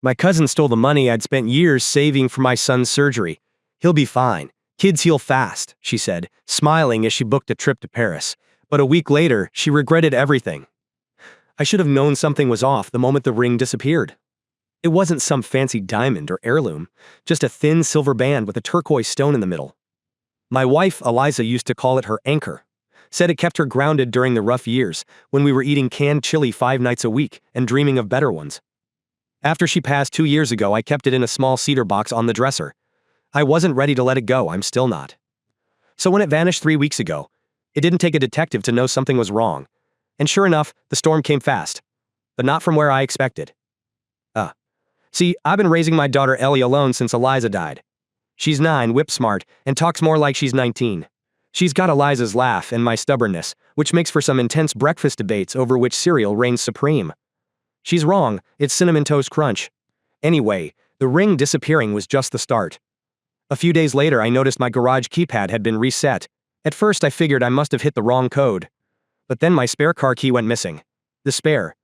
My cousin stole the money I'd spent years saving for my son's surgery. He'll be fine. Kids heal fast, she said, smiling as she booked a trip to Paris. But a week later, she regretted everything. I should have known something was off the moment the ring disappeared. It wasn't some fancy diamond or heirloom, just a thin silver band with a turquoise stone in the middle. My wife, Eliza, used to call it her anchor. Said it kept her grounded during the rough years, when we were eating canned chili 5 nights a week and dreaming of better ones. After she passed 2 years ago, I kept it in a small cedar box on the dresser. I wasn't ready to let it go, I'm still not. So when it vanished 3 weeks ago, it didn't take a detective to know something was wrong. And sure enough, the storm came fast. But not from where I expected. See, I've been raising my daughter Ellie alone since Eliza died. She's 9, whip smart, and talks more like she's 19. She's got Eliza's laugh and my stubbornness, which makes for some intense breakfast debates over which cereal reigns supreme. She's wrong, it's Cinnamon Toast Crunch. Anyway, the ring disappearing was just the start. A few days later, I noticed my garage keypad had been reset. At first, I figured I must have hit the wrong code. But then my spare car key went missing. The spare.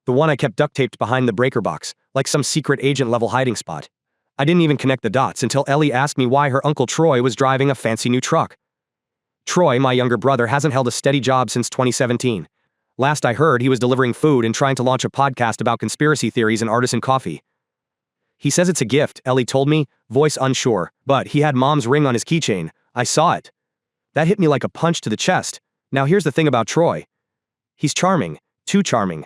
The one I kept duct-taped behind the breaker box, like some secret agent-level hiding spot. I didn't even connect the dots until Ellie asked me why her Uncle Troy was driving a fancy new truck. Troy, my younger brother, hasn't held a steady job since 2017. Last I heard, he was delivering food and trying to launch a podcast about conspiracy theories and artisan coffee. He says it's a gift, Ellie told me, voice unsure, but he had Mom's ring on his keychain. I saw it. That hit me like a punch to the chest. Now here's the thing about Troy. He's charming, too charming.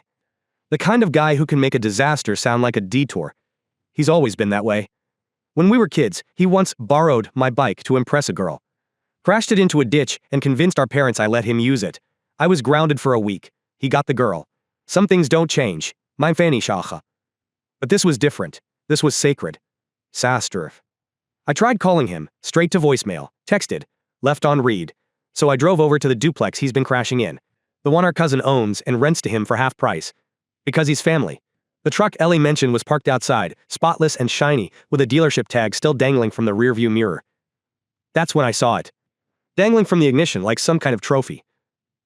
The kind of guy who can make a disaster sound like a detour. He's always been that way. When we were kids, he once borrowed my bike to impress a girl. Crashed it into a ditch and convinced our parents I let him use it. I was grounded for a week. He got the girl. Some things don't change. Mein Fanny Shacha. But this was different. This was sacred. Sastrif. I tried calling him, straight to voicemail, texted, left on read. So I drove over to the duplex he's been crashing in. The one our cousin owns and rents to him for half price. Because he's family. The truck Ellie mentioned was parked outside, spotless and shiny, with a dealership tag still dangling from the rearview mirror. That's when I saw it. Dangling from the ignition like some kind of trophy.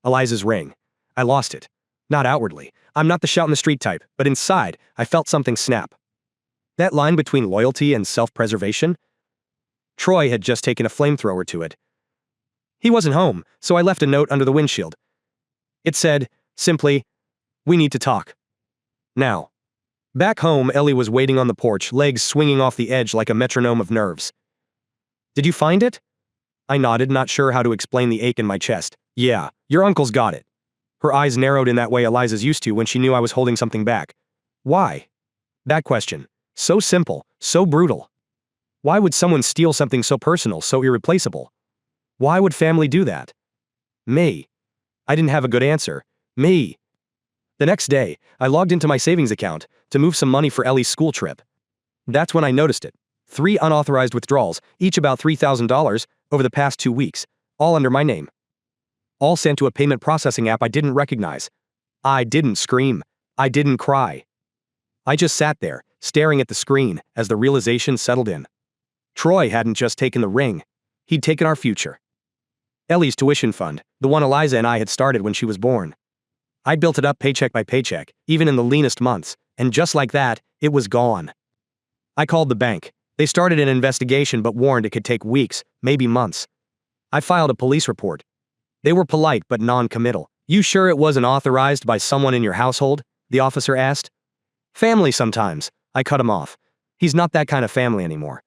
Eliza's ring. I lost it. Not outwardly. I'm not the shout-in-the-street type, but inside, I felt something snap. That line between loyalty and self-preservation? Troy had just taken a flamethrower to it. He wasn't home, so I left a note under the windshield. It said, simply, "We need to talk. Now." Back home, Ellie was waiting on the porch, legs swinging off the edge like a metronome of nerves. "Did you find it?" I nodded, not sure how to explain the ache in my chest. "Yeah, your uncle's got it." Her eyes narrowed in that way Eliza's used to when she knew I was holding something back. Why? That question. So simple, so brutal. Why would someone steal something so personal, so irreplaceable? Why would family do that? Me. I didn't have a good answer. Me. The next day, I logged into my savings account to move some money for Ellie's school trip. That's when I noticed it. 3 unauthorized withdrawals, each about $3,000, over the past 2 weeks, all under my name. All sent to a payment processing app I didn't recognize. I didn't scream. I didn't cry. I just sat there, staring at the screen, as the realization settled in. Troy hadn't just taken the ring. He'd taken our future. Ellie's tuition fund, the one Eliza and I had started when she was born. I'd built it up paycheck by paycheck, even in the leanest months, and just like that, it was gone. I called the bank. They started an investigation but warned it could take weeks, maybe months. I filed a police report. They were polite but non-committal. "You sure it wasn't authorized by someone in your household?" the officer asked. "Family sometimes," I cut him off. He's not that kind of family anymore.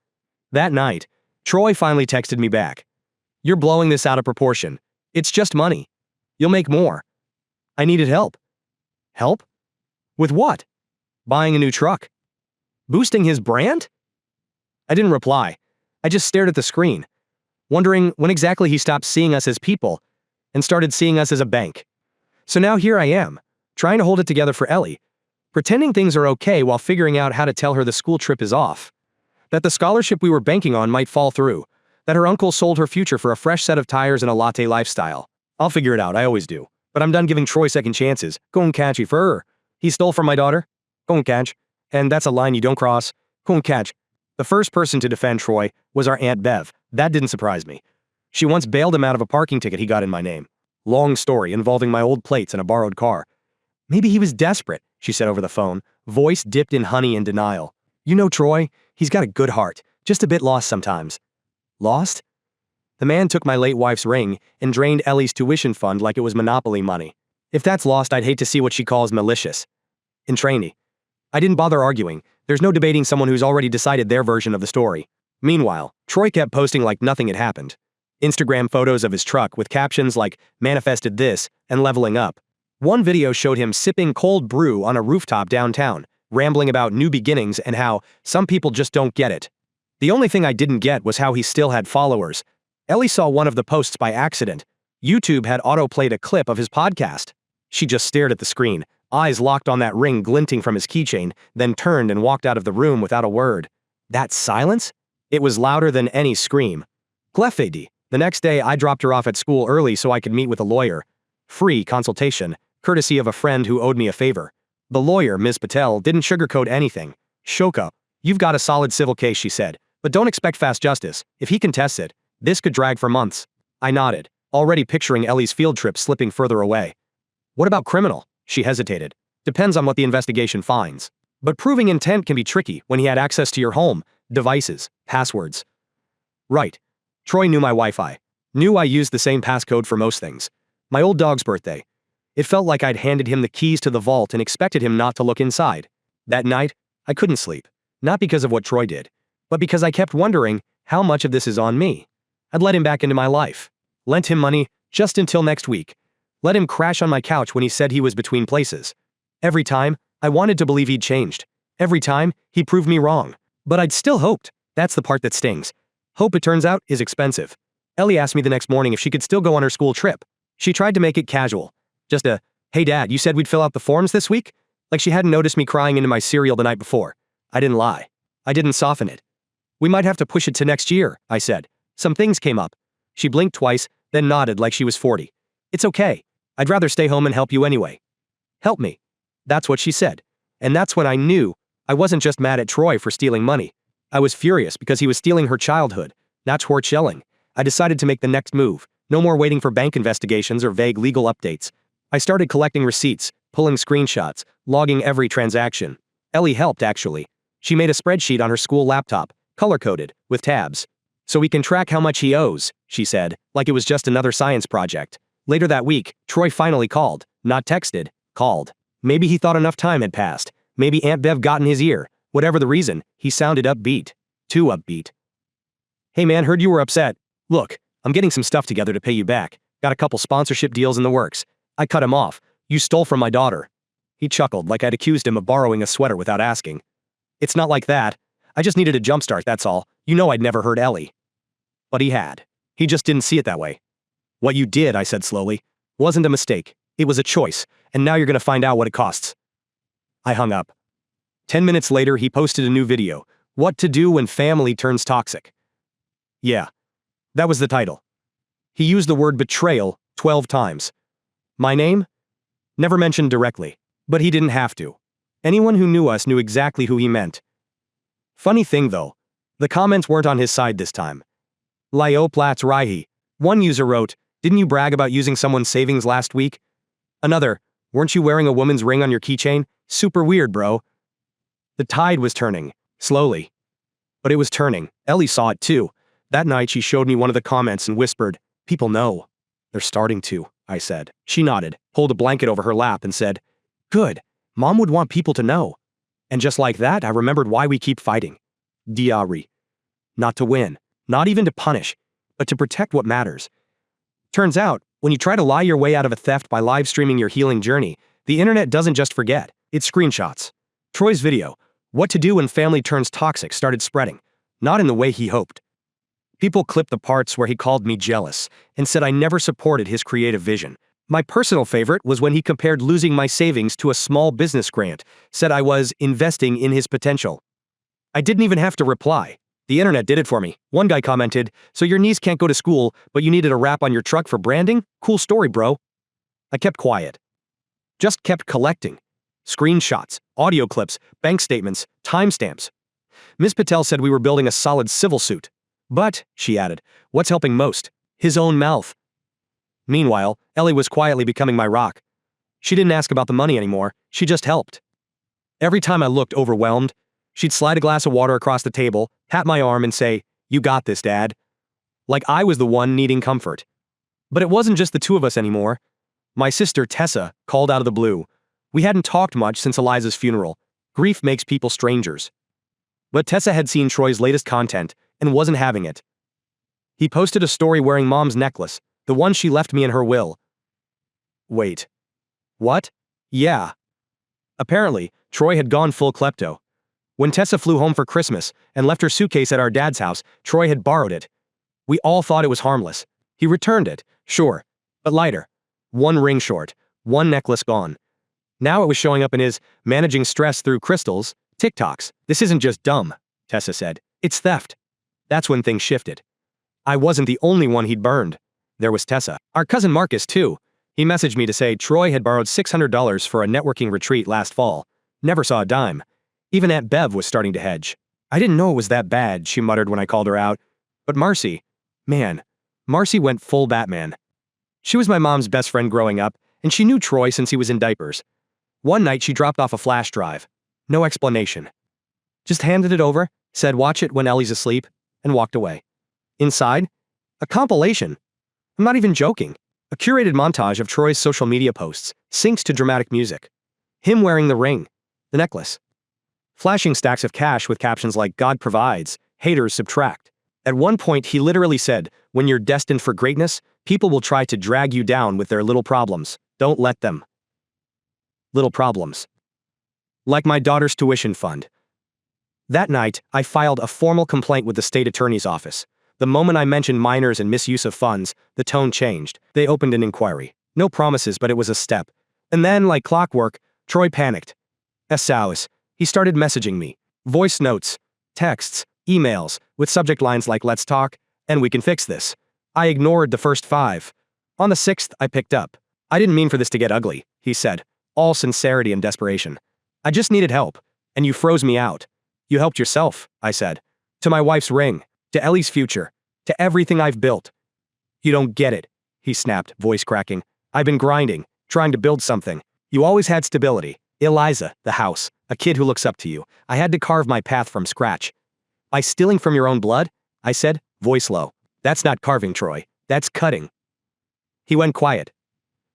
That night, Troy finally texted me back. "You're blowing this out of proportion. It's just money. You'll make more." I needed help. Help? With what? Buying a new truck? Boosting his brand? I didn't reply. I just stared at the screen, wondering when exactly he stopped seeing us as people and started seeing us as a bank. So now here I am, trying to hold it together for Ellie, pretending things are okay while figuring out how to tell her the school trip is off, that the scholarship we were banking on might fall through, that her uncle sold her future for a fresh set of tires and a latte lifestyle. I'll figure it out, I always do. But I'm done giving Troy second chances. Go catch for her. He stole from my daughter. Go catch. And that's a line you don't cross. Go catch. The first person to defend Troy was our Aunt Bev. That didn't surprise me. She once bailed him out of a parking ticket he got in my name. Long story involving my old plates and a borrowed car. "Maybe he was desperate," she said over the phone, voice dipped in honey and denial. You know Troy? He's got a good heart, just a bit lost sometimes. Lost? The man took my late wife's ring and drained Ellie's tuition fund like it was Monopoly money. If that's lost, I'd hate to see what she calls malicious. In trainee. I didn't bother arguing. There's no debating someone who's already decided their version of the story. Meanwhile, Troy kept posting like nothing had happened. Instagram photos of his truck with captions like manifested this and leveling up. One video showed him sipping cold brew on a rooftop downtown, rambling about new beginnings and how some people just don't get it. The only thing I didn't get was how he still had followers. Ellie saw one of the posts by accident. YouTube had autoplayed a clip of his podcast. She just stared at the screen, eyes locked on that ring glinting from his keychain, then turned and walked out of the room without a word. That silence? It was louder than any scream. Clefady. The next day I dropped her off at school early so I could meet with a lawyer. Free consultation, courtesy of a friend who owed me a favor. The lawyer, Ms. Patel, didn't sugarcoat anything. Shoka, you've got a solid civil case, she said, but don't expect fast justice. If he contests it, this could drag for months. I nodded, already picturing Ellie's field trip slipping further away. What about criminal? She hesitated. Depends on what the investigation finds. But proving intent can be tricky when he had access to your home, devices, passwords. Right. Troy knew my Wi-Fi. Knew I used the same passcode for most things. My old dog's birthday. It felt like I'd handed him the keys to the vault and expected him not to look inside. That night, I couldn't sleep. Not because of what Troy did, but because I kept wondering how much of this is on me. I'd let him back into my life. Lent him money just until next week. Let him crash on my couch when he said he was between places. Every time, I wanted to believe he'd changed. Every time, he proved me wrong. But I'd still hoped. That's the part that stings. Hope, it turns out, is expensive. Ellie asked me the next morning if she could still go on her school trip. She tried to make it casual. Just a, hey dad, you said we'd fill out the forms this week? Like she hadn't noticed me crying into my cereal the night before. I didn't lie. I didn't soften it. We might have to push it to next year, I said. Some things came up. She blinked twice, then nodded like she was 40. It's okay. I'd rather stay home and help you anyway. Help me. That's what she said. And that's when I knew I wasn't just mad at Troy for stealing money. I was furious because he was stealing her childhood. Not Schwarzschelling. I decided to make the next move. No more waiting for bank investigations or vague legal updates. I started collecting receipts, pulling screenshots, logging every transaction. Ellie helped, actually. She made a spreadsheet on her school laptop, color-coded, with tabs. So we can track how much he owes, she said, like it was just another science project. Later that week, Troy finally called. Not texted, called. Maybe he thought enough time had passed. Maybe Aunt Bev got in his ear. Whatever the reason, he sounded upbeat. Too upbeat. Hey man, heard you were upset. Look, I'm getting some stuff together to pay you back. Got a couple sponsorship deals in the works. I cut him off. You stole from my daughter. He chuckled like I'd accused him of borrowing a sweater without asking. It's not like that. I just needed a jumpstart, that's all. You know I'd never hurt Ellie. But he had. He just didn't see it that way. What you did, I said slowly, wasn't a mistake. It was a choice, and now you're gonna find out what it costs. I hung up. 10 minutes later, he posted a new video. What to do when family turns toxic. Yeah. That was the title. He used the word betrayal 12 times. My name? Never mentioned directly. But he didn't have to. Anyone who knew us knew exactly who he meant. Funny thing though, the comments weren't on his side this time. Lyo Platz Raihi. One user wrote, didn't you brag about using someone's savings last week? Another, weren't you wearing a woman's ring on your keychain? Super weird, bro. The tide was turning, slowly. But it was turning. Ellie saw it too. That night she showed me one of the comments and whispered, people know. They're starting to, I said. She nodded, pulled a blanket over her lap and said, good, Mom would want people to know. And just like that, I remembered why we keep fighting. Diary. Not to win, not even to punish, but to protect what matters. Turns out, when you try to lie your way out of a theft by live streaming your healing journey, the internet doesn't just forget, it screenshots. Troy's video, what to do when family turns toxic, started spreading, not in the way he hoped. People clipped the parts where he called me jealous and said I never supported his creative vision. My personal favorite was when he compared losing my savings to a small business grant, said I was investing in his potential. I didn't even have to reply. The internet did it for me. One guy commented, so your niece can't go to school, but you needed a wrap on your truck for branding? Cool story, bro. I kept quiet. Just kept collecting. Screenshots, audio clips, bank statements, timestamps. Ms. Patel said we were building a solid civil suit. But, she added, what's helping most? His own mouth. Meanwhile, Ellie was quietly becoming my rock. She didn't ask about the money anymore, she just helped. Every time I looked overwhelmed, She'd slide a glass of water across the table, pat my arm, and say, "You got this, Dad." Like I was the one needing comfort. But it wasn't just the two of us anymore. My sister, Tessa, called out of the blue. We hadn't talked much since Eliza's funeral. Grief makes people strangers. But Tessa had seen Troy's latest content and wasn't having it. He posted a story wearing Mom's necklace, the one she left me in her will. Wait. What? Yeah. Apparently, Troy had gone full klepto. When Tessa flew home for Christmas and left her suitcase at our dad's house, Troy had borrowed it. We all thought it was harmless. He returned it, sure, but lighter. One ring short, one necklace gone. Now it was showing up in his managing stress through crystals TikToks. This isn't just dumb, Tessa said. It's theft. That's when things shifted. I wasn't the only one he'd burned. There was Tessa. Our cousin Marcus, too. He messaged me to say Troy had borrowed $600 for a networking retreat last fall. Never saw a dime. Even Aunt Bev was starting to hedge. I didn't know it was that bad, she muttered when I called her out. But Marcy, man, Marcy went full Batman. She was my mom's best friend growing up, and she knew Troy since he was in diapers. One night she dropped off a flash drive. No explanation. Just handed it over, said watch it when Ellie's asleep, and walked away. Inside, a compilation. I'm not even joking. A curated montage of Troy's social media posts, synced to dramatic music. Him wearing the ring, the necklace. Flashing stacks of cash with captions like God provides, haters subtract. At one point he literally said, when you're destined for greatness, people will try to drag you down with their little problems. Don't let them. Little problems. Like my daughter's tuition fund. That night, I filed a formal complaint with the state attorney's office. The moment I mentioned minors and misuse of funds, the tone changed. They opened an inquiry. No promises, but it was a step. And then, like clockwork, Troy panicked. Souse. He started messaging me. Voice notes, texts, emails, with subject lines like let's talk, and we can fix this. I ignored the first 5. On the 6th, I picked up. I didn't mean for this to get ugly, he said, all sincerity and desperation. I just needed help, and you froze me out. You helped yourself, I said. To my wife's ring, to Ellie's future, to everything I've built. You don't get it, he snapped, voice cracking. I've been grinding, trying to build something. You always had stability. Eliza, the house, a kid who looks up to you. I had to carve my path from scratch. By stealing from your own blood? I said, voice low. That's not carving, Troy. That's cutting. He went quiet.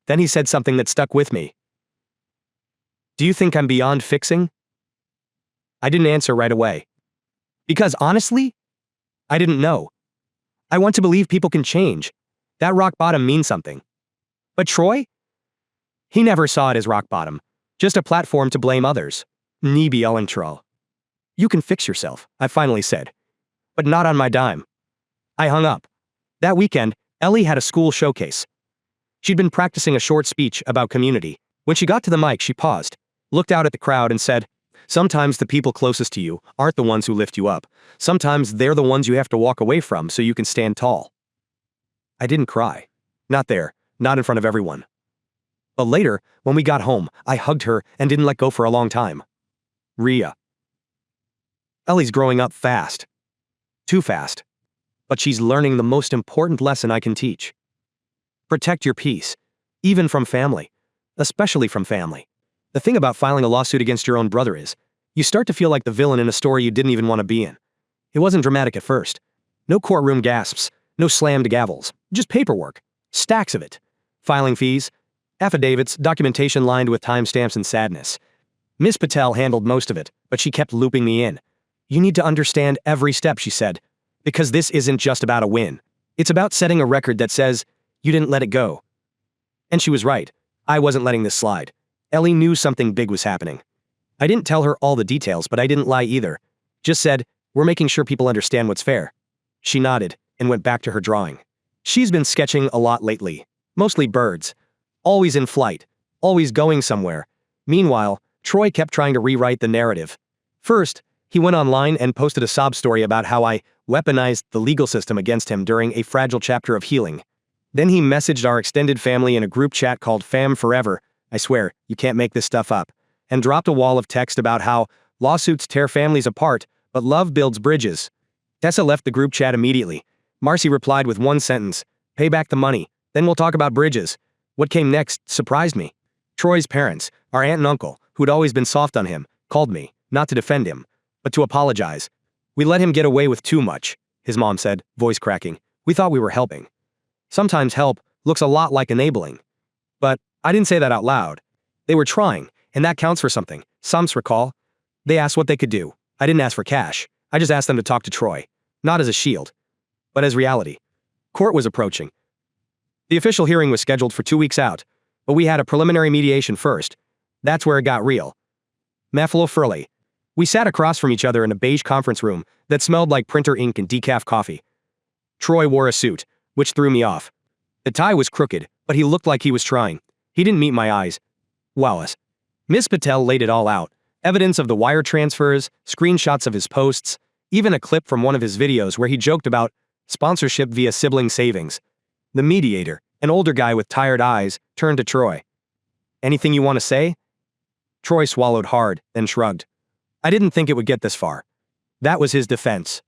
Then he said something that stuck with me. Do you think I'm beyond fixing? I didn't answer right away. Because honestly, I didn't know. I want to believe people can change. That rock bottom means something. But Troy? He never saw it as rock bottom. Just a platform to blame others. Ni bielentral. You can fix yourself, I finally said. But not on my dime. I hung up. That weekend, Ellie had a school showcase. She'd been practicing a short speech about community. When she got to the mic, she paused, looked out at the crowd and said, sometimes the people closest to you aren't the ones who lift you up. Sometimes they're the ones you have to walk away from so you can stand tall. I didn't cry. Not there, not in front of everyone. But later, when we got home, I hugged her and didn't let go for a long time. Rhea. Ellie's growing up fast. Too fast. But she's learning the most important lesson I can teach. Protect your peace, even from family. Especially from family. The thing about filing a lawsuit against your own brother is, you start to feel like the villain in a story you didn't even want to be in. It wasn't dramatic at first. No courtroom gasps, no slammed gavels, just paperwork. Stacks of it. Filing fees, affidavits, documentation lined with timestamps and sadness. Miss Patel handled most of it, but she kept looping me in. You need to understand every step, she said. Because this isn't just about a win. It's about setting a record that says, you didn't let it go. And she was right. I wasn't letting this slide. Ellie knew something big was happening. I didn't tell her all the details, but I didn't lie either. Just said, we're making sure people understand what's fair. She nodded and went back to her drawing. She's been sketching a lot lately. Mostly birds. Always in flight. Always going somewhere. Meanwhile, Troy kept trying to rewrite the narrative. First, he went online and posted a sob story about how I weaponized the legal system against him during a fragile chapter of healing. Then he messaged our extended family in a group chat called Fam Forever. I swear, you can't make this stuff up. And dropped a wall of text about how lawsuits tear families apart, but love builds bridges. Tessa left the group chat immediately. Marcy replied with one sentence, pay back the money, then we'll talk about bridges. What came next surprised me. Troy's parents, our aunt and uncle, who'd always been soft on him, called me, not to defend him, but to apologize. We let him get away with too much, his mom said, voice cracking. We thought we were helping. Sometimes help looks a lot like enabling. But I didn't say that out loud. They were trying, and that counts for something. Sams recall. They asked what they could do. I didn't ask for cash. I just asked them to talk to Troy. Not as a shield, but as reality. Court was approaching. The official hearing was scheduled for 2 weeks out, but we had a preliminary mediation first. That's where it got real. Meflo Furley. We sat across from each other in a beige conference room that smelled like printer ink and decaf coffee. Troy wore a suit, which threw me off. The tie was crooked, but he looked like he was trying. He didn't meet my eyes. Wowas. Ms. Patel laid it all out. Evidence of the wire transfers, screenshots of his posts, even a clip from one of his videos where he joked about sponsorship via sibling savings. The mediator, an older guy with tired eyes, turned to Troy. Anything you want to say? Troy swallowed hard, then shrugged. I didn't think it would get this far. That was his defense.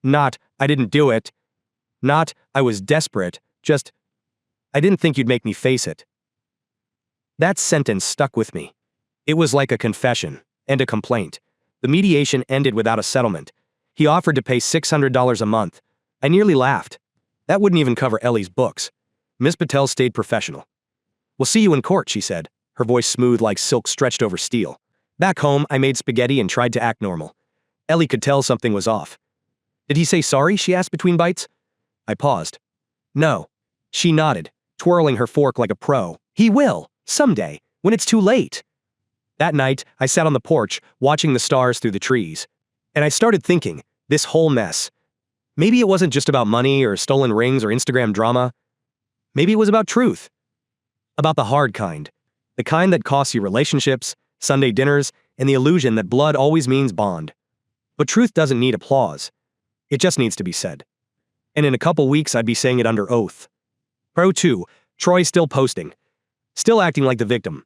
Not, I didn't do it. Not, I was desperate, just, I didn't think you'd make me face it. That sentence stuck with me. It was like a confession and a complaint. The mediation ended without a settlement. He offered to pay $600 a month. I nearly laughed. That wouldn't even cover Ellie's books. Miss Patel stayed professional. We'll see you in court, she said, her voice smooth like silk stretched over steel. Back home, I made spaghetti and tried to act normal. Ellie could tell something was off. Did he say sorry, she asked between bites? I paused. No. She nodded, twirling her fork like a pro. He will, someday, when it's too late. That night, I sat on the porch, watching the stars through the trees. And I started thinking, this whole mess. Maybe it wasn't just about money or stolen rings or Instagram drama. Maybe it was about truth. About the hard kind. The kind that costs you relationships, Sunday dinners, and the illusion that blood always means bond. But truth doesn't need applause. It just needs to be said. And in a couple weeks, I'd be saying it under oath. Pro 2, Troy still posting. Still acting like the victim.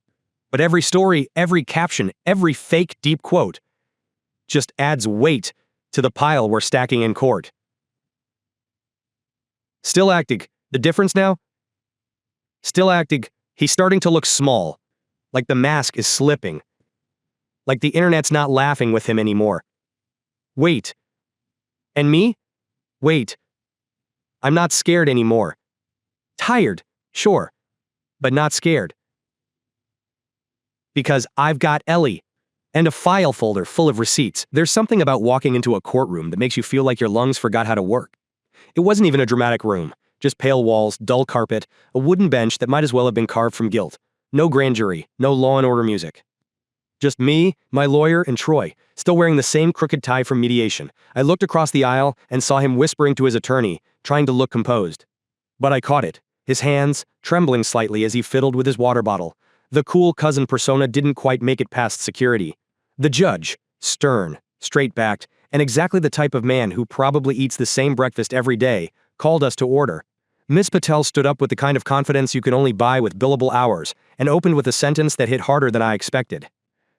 But every story, every caption, every fake deep quote just adds weight to the pile we're stacking in court. Still acting. The difference now? Still acting. He's starting to look small. Like the mask is slipping. Like the internet's not laughing with him anymore. Wait. And me? Wait. I'm not scared anymore. Tired, sure. But not scared. Because I've got Ellie. And a file folder full of receipts. There's something about walking into a courtroom that makes you feel like your lungs forgot how to work. It wasn't even a dramatic room. Just pale walls, dull carpet, a wooden bench that might as well have been carved from guilt. No grand jury, no Law and Order music. Just me, my lawyer, and Troy, still wearing the same crooked tie from mediation. I looked across the aisle and saw him whispering to his attorney, trying to look composed. But I caught it, his hands trembling slightly as he fiddled with his water bottle. The cool cousin persona didn't quite make it past security. The judge, stern, straight-backed, and exactly the type of man who probably eats the same breakfast every day, called us to order. Miss Patel stood up with the kind of confidence you can only buy with billable hours, and opened with a sentence that hit harder than I expected.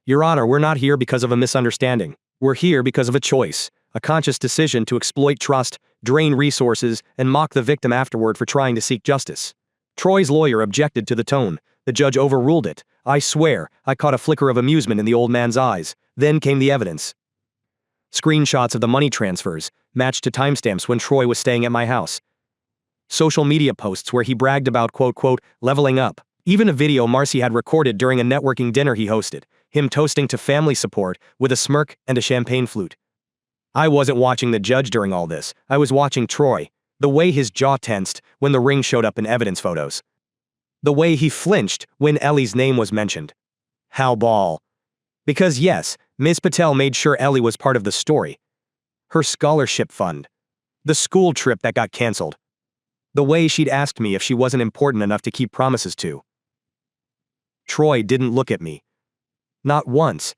Your Honor, we're not here because of a misunderstanding. We're here because of a choice, a conscious decision to exploit trust, drain resources, and mock the victim afterward for trying to seek justice. Troy's lawyer objected to the tone. The judge overruled it. I swear, I caught a flicker of amusement in the old man's eyes. Then came the evidence. Screenshots of the money transfers, matched to timestamps when Troy was staying at my house. Social media posts where he bragged about quote, leveling up. Even a video Marcy had recorded during a networking dinner he hosted, him toasting to family support with a smirk and a champagne flute. I wasn't watching the judge during all this. I was watching Troy, the way his jaw tensed when the ring showed up in evidence photos. The way he flinched when Ellie's name was mentioned. How ball. Because yes, Ms. Patel made sure Ellie was part of the story. Her scholarship fund. The school trip that got canceled. The way she'd asked me if she wasn't important enough to keep promises to. Troy didn't look at me. Not once.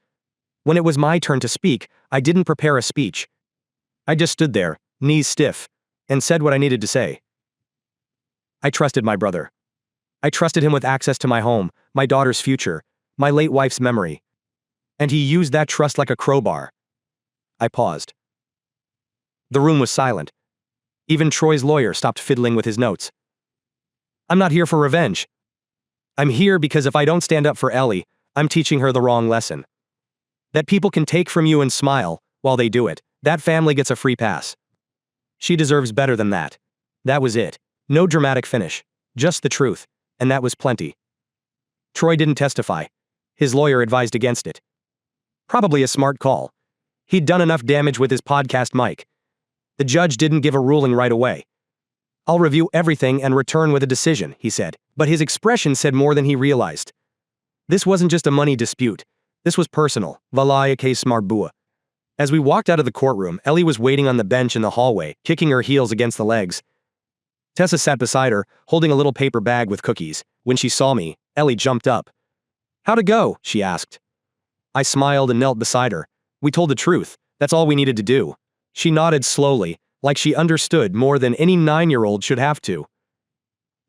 When it was my turn to speak, I didn't prepare a speech. I just stood there, knees stiff, and said what I needed to say. I trusted my brother. I trusted him with access to my home, my daughter's future, my late wife's memory. And he used that trust like a crowbar. I paused. The room was silent. Even Troy's lawyer stopped fiddling with his notes. I'm not here for revenge. I'm here because if I don't stand up for Ellie, I'm teaching her the wrong lesson. that people can take from you and smile while they do it. That family gets a free pass. She deserves better than that. That was it. No dramatic finish. Just the truth. And that was plenty. Troy didn't testify. His lawyer advised against it. Probably a smart call. He'd done enough damage with his podcast mic. The judge didn't give a ruling right away. I'll review everything and return with a decision, he said, but his expression said more than he realized. This wasn't just a money dispute. This was personal. Valaya case Marbua. As we walked out of the courtroom, Ellie was waiting on the bench in the hallway, kicking her heels against the legs. Tessa sat beside her, holding a little paper bag with cookies. When she saw me, Ellie jumped up. "How'd it go?" she asked. I smiled and knelt beside her. We told the truth. That's all we needed to do. She nodded slowly, like she understood more than any 9-year-old should have to.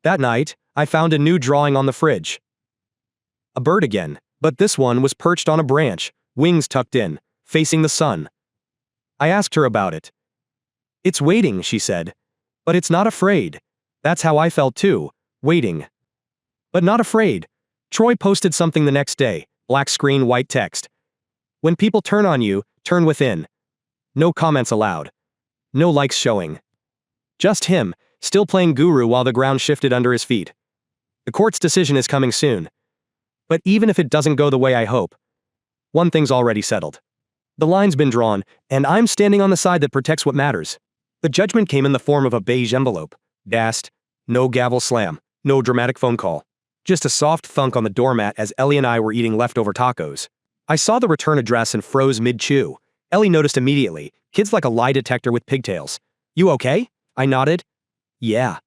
That night, I found a new drawing on the fridge. A bird again, but this one was perched on a branch, wings tucked in, facing the sun. I asked her about it. "It's waiting," she said. "But it's not afraid." That's how I felt too, waiting. But not afraid. Troy posted something the next day, black screen, white text. "When people turn on you, turn within." No comments allowed. No likes showing. Just him, still playing guru while the ground shifted under his feet. The court's decision is coming soon. But even if it doesn't go the way I hope, one thing's already settled. The line's been drawn, and I'm standing on the side that protects what matters. The judgment came in the form of a beige envelope. Dast. No gavel slam. No dramatic phone call. Just a soft thunk on the doormat as Ellie and I were eating leftover tacos. I saw the return address and froze mid-chew. Ellie noticed immediately. Kid's like a lie detector with pigtails. "You okay?" I nodded. "Yeah.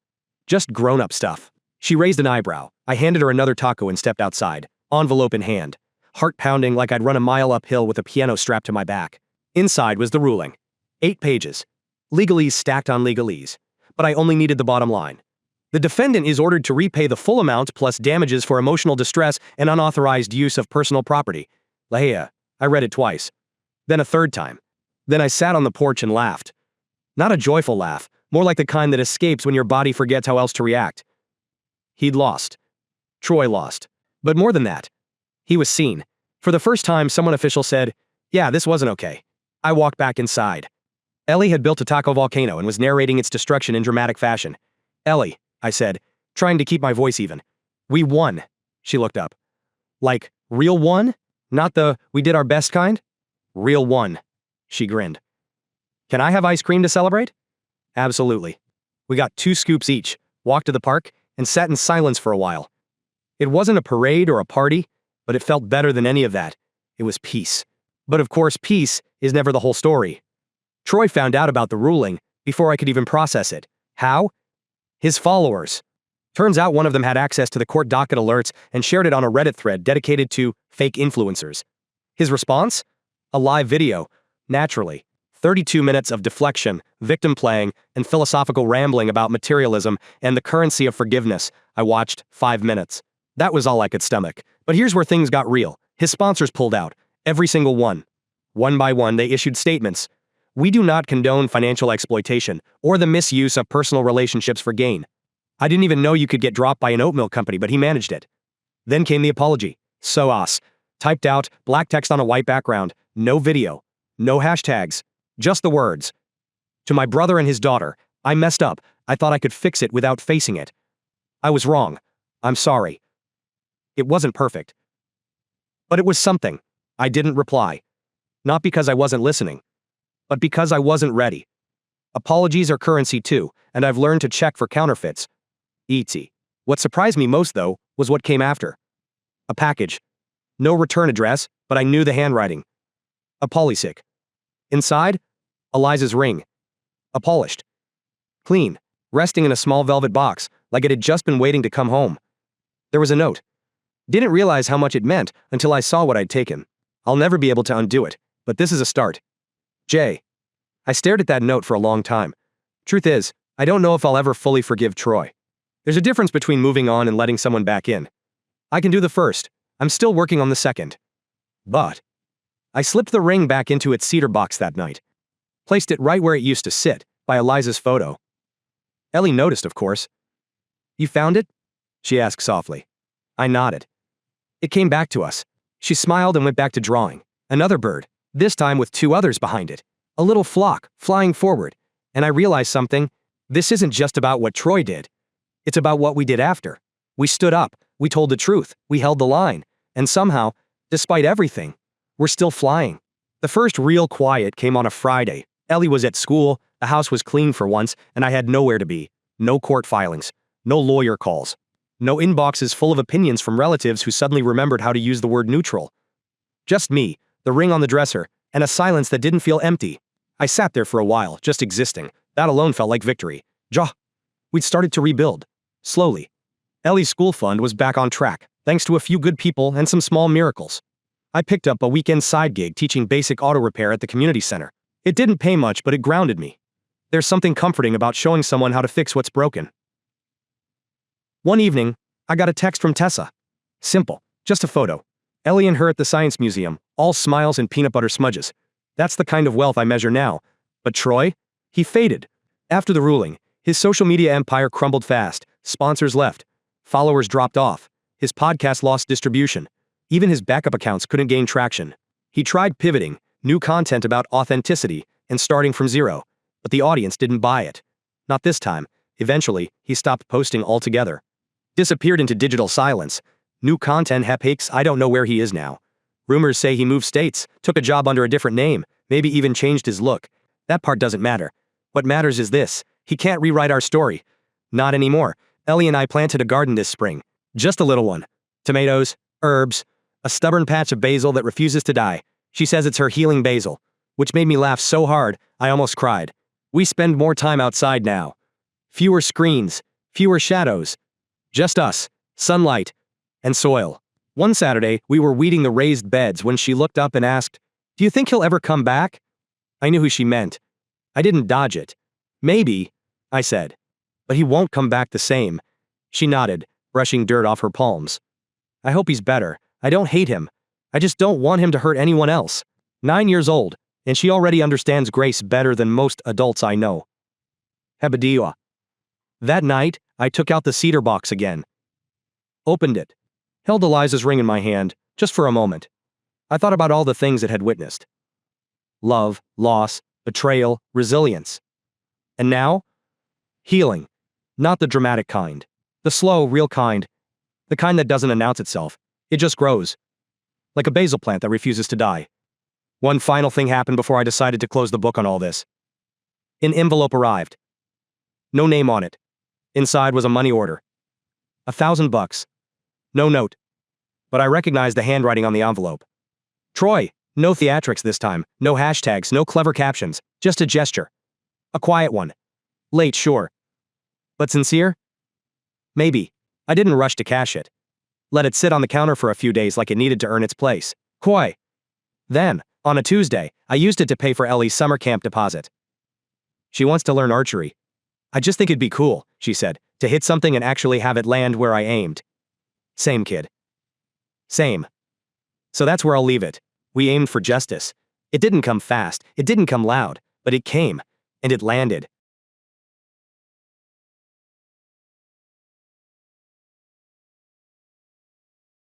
Just grown-up stuff." She raised an eyebrow. I handed her another taco and stepped outside, envelope in hand, heart pounding like I'd run a mile uphill with a piano strapped to my back. Inside was the ruling. 8 pages. Legalese stacked on legalese. But I only needed the bottom line. The defendant is ordered to repay the full amount plus damages for emotional distress and unauthorized use of personal property. Lahia. I read it twice. Then a third time. Then I sat on the porch and laughed. Not a joyful laugh, more like the kind that escapes when your body forgets how else to react. He'd lost. Troy lost. But more than that. He was seen. For the first time, someone official said, "Yeah, this wasn't okay." I walked back inside. Ellie had built a taco volcano and was narrating its destruction in dramatic fashion. "Ellie," I said, trying to keep my voice even. "We won." She looked up. "Like, real won? Not the, we did our best kind?" "Real won." She grinned. "Can I have ice cream to celebrate?" "Absolutely." We got 2 scoops each, walked to the park, and sat in silence for a while. It wasn't a parade or a party, but it felt better than any of that. It was peace. But of course, peace is never the whole story. Troy found out about the ruling before I could even process it. How? His followers. Turns out one of them had access to the court docket alerts and shared it on a Reddit thread dedicated to fake influencers. His response? A live video. Naturally. 32 minutes of deflection, victim playing, and philosophical rambling about materialism and the currency of forgiveness. I watched 5 minutes. That was all I could stomach. But here's where things got real. His sponsors pulled out. Every single one. One by one, they issued statements. "We do not condone financial exploitation or the misuse of personal relationships for gain." I didn't even know you could get dropped by an oat milk company, but he managed it. Then came the apology. SOAS. Typed out, black text on a white background. No video. No hashtags. Just the words. "To my brother and his daughter, I messed up. I thought I could fix it without facing it. I was wrong. I'm sorry." It wasn't perfect. But it was something. I didn't reply. Not because I wasn't listening, but because I wasn't ready. Apologies are currency too, and I've learned to check for counterfeits. Etsy. What surprised me most, though, was what came after. A package. No return address, but I knew the handwriting. A polysic. Inside, Eliza's ring. A polished. Clean. Resting in a small velvet box, like it had just been waiting to come home. There was a note. Didn't realize how much it meant until I saw what I'd taken. I'll never be able to undo it, but this is a start. Jay. I stared at that note for a long time. Truth is, I don't know if I'll ever fully forgive Troy. There's a difference between moving on and letting someone back in. I can do the first. I'm still working on the second. But I slipped the ring back into its cedar box that night. Placed it right where it used to sit, by Eliza's photo. Ellie noticed, of course. "You found it?" she asked softly. I nodded. It came back to us. She smiled and went back to drawing. Another bird, this time with two others behind it. A little flock, flying forward. And I realized something. This isn't just about what Troy did. It's about what we did after. We stood up, we told the truth, we held the line. And somehow, despite everything, we're still flying. The first real quiet came on a Friday. Ellie was at school, the house was clean for once, and I had nowhere to be. No court filings. No lawyer calls. No inboxes full of opinions from relatives who suddenly remembered how to use the word neutral. Just me, the ring on the dresser, and a silence that didn't feel empty. I sat there for a while, just existing. That alone felt like victory. We'd started to rebuild. Slowly. Ellie's school fund was back on track, thanks to a few good people and some small miracles. I picked up a weekend side gig teaching basic auto repair at the community center. It didn't pay much, but it grounded me. There's something comforting about showing someone how to fix what's broken. One evening, I got a text from Tessa. Simple, just a photo. Ellie and her at the Science Museum, all smiles and peanut butter smudges. That's the kind of wealth I measure now. But Troy? He faded. After the ruling, his social media empire crumbled fast. Sponsors left. Followers dropped off. His podcast lost distribution. Even his backup accounts couldn't gain traction. He tried pivoting, new content about authenticity, and starting from zero. But the audience didn't buy it. Not this time. Eventually, he stopped posting altogether. Disappeared into digital silence. New content hapakes, I don't know where he is now. Rumors say he moved states, took a job under a different name, maybe even changed his look. That part doesn't matter. What matters is this. He can't rewrite our story. Not anymore. Ellie and I planted a garden this spring. Just a little one. Tomatoes, herbs, a stubborn patch of basil that refuses to die. She says it's her healing basil, which made me laugh so hard, I almost cried. We spend more time outside now. Fewer screens, fewer shadows. Just us, sunlight, and soil. One Saturday, we were weeding the raised beds when she looked up and asked, "Do you think he'll ever come back?" I knew who she meant. I didn't dodge it. "Maybe," I said. "But he won't come back the same." She nodded, brushing dirt off her palms. "I hope he's better. I don't hate him. I just don't want him to hurt anyone else." 9 years old, and she already understands grace better than most adults I know. Hebediah. That night, I took out the cedar box again. Opened it. Held Eliza's ring in my hand, just for a moment. I thought about all the things it had witnessed. Love, loss, betrayal, resilience. And now? Healing. Not the dramatic kind. The slow, real kind. The kind that doesn't announce itself. It just grows. Like a basil plant that refuses to die. One final thing happened before I decided to close the book on all this. An envelope arrived. No name on it. Inside was a money order. $1,000. No note. But I recognized the handwriting on the envelope. Troy. No theatrics this time. No hashtags, no clever captions. Just a gesture. A quiet one. Late, sure. But sincere? Maybe. I didn't rush to cash it. Let it sit on the counter for a few days like it needed to earn its place. Coy. Then, on a Tuesday, I used it to pay for Ellie's summer camp deposit. She wants to learn archery. I just think it'd be cool, she said, to hit something and actually have it land where I aimed. Same, kid. Same. So that's where I'll leave it. We aimed for justice. It didn't come fast, it didn't come loud, but it came, and it landed.